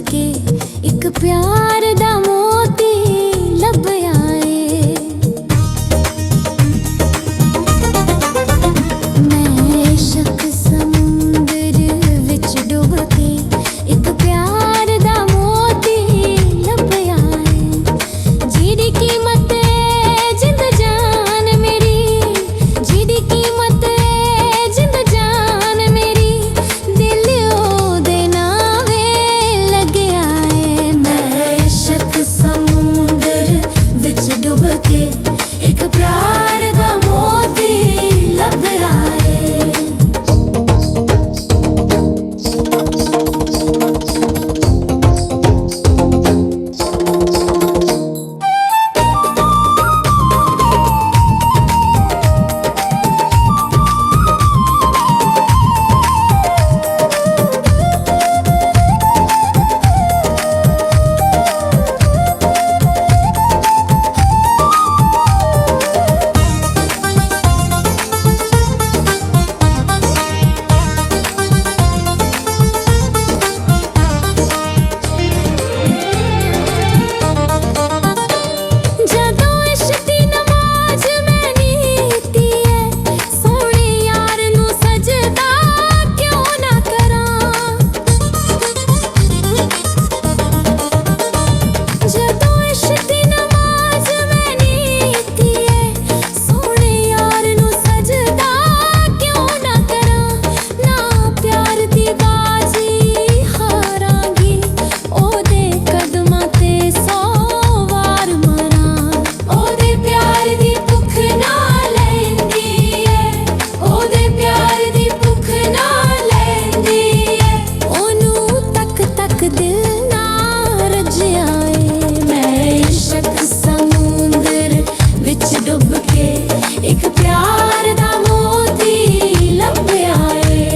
के एक प्यार दा मोती लब आए। मैं इश्क समुंदर विच डुब के एक प्यार दा मोती लब आए। जिहदी कीमत जिंद जान मेरी, जिहदी कीमत जिंद जान मेरी, दिल ओदे नावे लग्या है। मैं इश्क समुंदर विच डुब के एक प्यार दा मोती लब आए। डुब के एक प्यार दा मोती लब आए।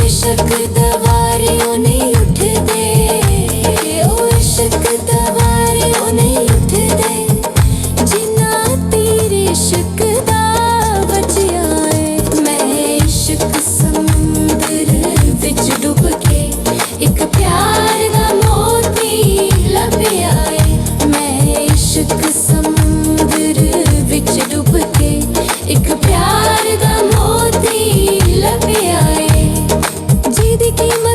इश्क दवारियों नहीं उठदे, ओ इश्क दवारियों नहीं उठदे, जिन्ना तीर इश्क दा बचिया है। मैं इश्क समुंदर विच डुब के एक प्यार दा मोती लब आए। मैं इश्क समुंदर विच डुब के एक प्यार दा मोती लब आए। जिहदी कीमत